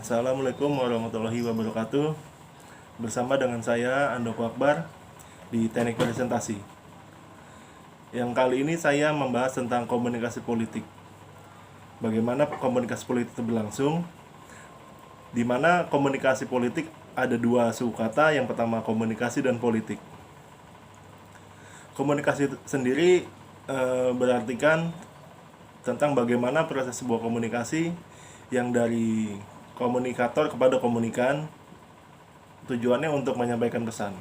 Assalamualaikum warahmatullahi wabarakatuh. Bersama dengan saya Andoko Akbar di Teknik Presentasi. Yang kali ini saya membahas tentang komunikasi politik. Bagaimana komunikasi politik itu berlangsung? Di mana komunikasi politik ada dua suku kata. Yang pertama komunikasi dan politik. Komunikasi sendiri berartikan tentang bagaimana proses sebuah komunikasi yang dari komunikator kepada komunikan, tujuannya untuk menyampaikan pesan.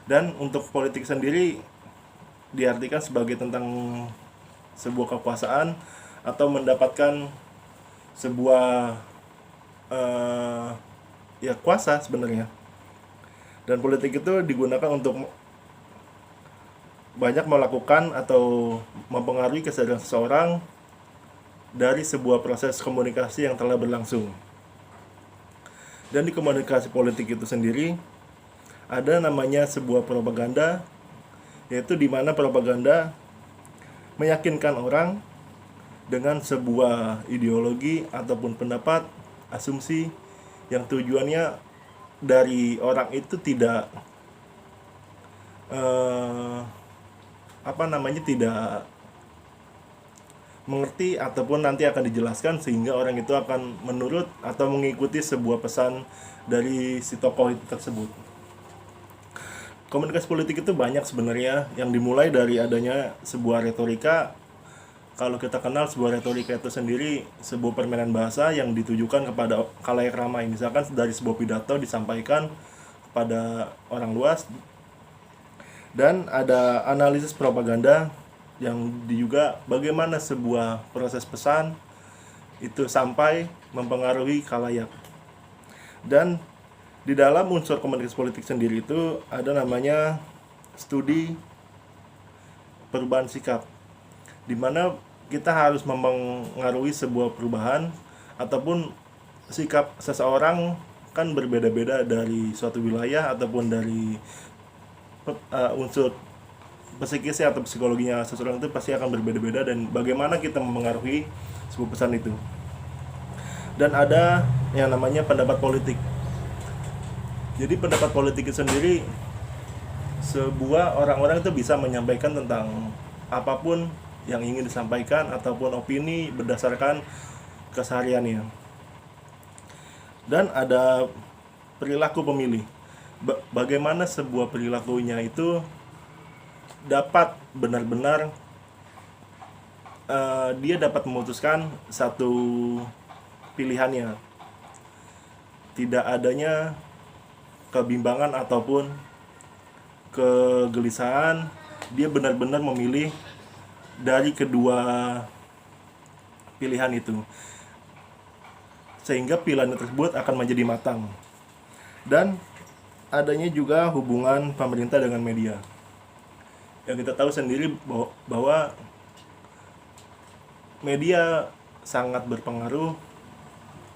Dan untuk politik sendiri diartikan sebagai tentang sebuah kekuasaan atau mendapatkan sebuah kuasa sebenarnya. Dan politik itu digunakan untuk banyak melakukan atau mempengaruhi kesadaran seseorang dari sebuah proses komunikasi yang telah berlangsung. Dan di komunikasi politik itu sendiri ada namanya sebuah propaganda, yaitu di mana propaganda meyakinkan orang dengan sebuah ideologi ataupun pendapat, asumsi yang tujuannya dari orang itu tidak tidak mengerti ataupun nanti akan dijelaskan sehingga orang itu akan menurut atau mengikuti sebuah pesan dari si tokoh itu tersebut. Komunikasi politik itu banyak sebenarnya, yang dimulai dari adanya sebuah retorika. Kalau kita kenal sebuah retorika itu sendiri sebuah permainan bahasa yang ditujukan kepada khalayak ramai. Misalkan dari sebuah pidato disampaikan kepada orang luas. Dan ada analisis propaganda yang juga bagaimana sebuah proses pesan itu sampai mempengaruhi khalayak. Dan di dalam unsur komunikasi politik sendiri itu ada namanya studi perubahan sikap, di mana kita harus mempengaruhi sebuah perubahan ataupun sikap seseorang kan berbeda-beda dari suatu wilayah ataupun dari unsur psikisnya atau psikologinya seseorang itu pasti akan berbeda-beda, dan bagaimana kita mempengaruhi sebuah pesan itu. Dan ada yang namanya pendapat politik. Jadi pendapat politik itu sendiri sebuah orang-orang itu bisa menyampaikan tentang apapun yang ingin disampaikan ataupun opini berdasarkan kesehariannya. Dan ada perilaku pemilih. Bagaimana sebuah perilakunya itu dapat benar-benar dia dapat memutuskan satu pilihannya, tidak adanya kebimbangan ataupun kegelisahan. Dia benar-benar memilih dari kedua pilihan itu sehingga pilihan tersebut akan menjadi matang. Dan adanya juga hubungan pemerintah dengan media. Yang kita tahu sendiri bahwa media sangat berpengaruh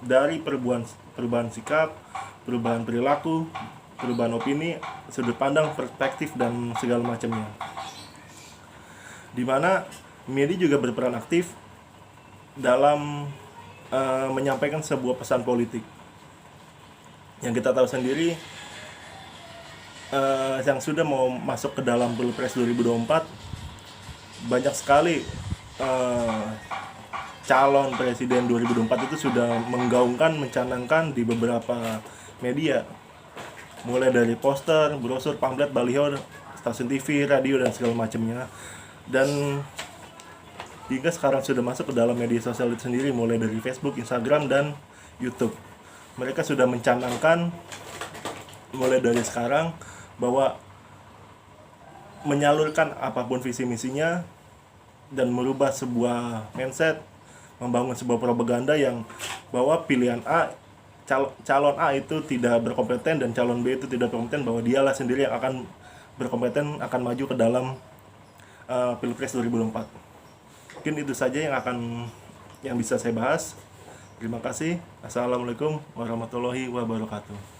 dari perubahan sikap, perubahan perilaku, perubahan opini, sudut pandang, perspektif, dan segala macamnya. Di mana media juga berperan aktif dalam menyampaikan sebuah pesan politik. Yang kita tahu sendiri, yang sudah mau masuk ke dalam Pilpres 2024, banyak sekali calon presiden 2024 itu sudah menggaungkan, mencanangkan di beberapa media, mulai dari poster, brosur, pamflet, baliho, stasiun TV, radio, dan segala macamnya. Dan hingga sekarang sudah masuk ke dalam media sosial itu sendiri, mulai dari Facebook, Instagram, dan YouTube. Mereka sudah mencanangkan mulai dari sekarang bahwa menyalurkan apapun visi misinya dan merubah sebuah mindset, membangun sebuah propaganda yang bahwa pilihan A, calon A itu tidak berkompeten dan calon B itu tidak berkompeten, bahwa dialah sendiri yang akan berkompeten, akan maju ke dalam Pilpres 2024. Mungkin itu saja yang bisa saya bahas. Terima kasih. Assalamualaikum warahmatullahi wabarakatuh.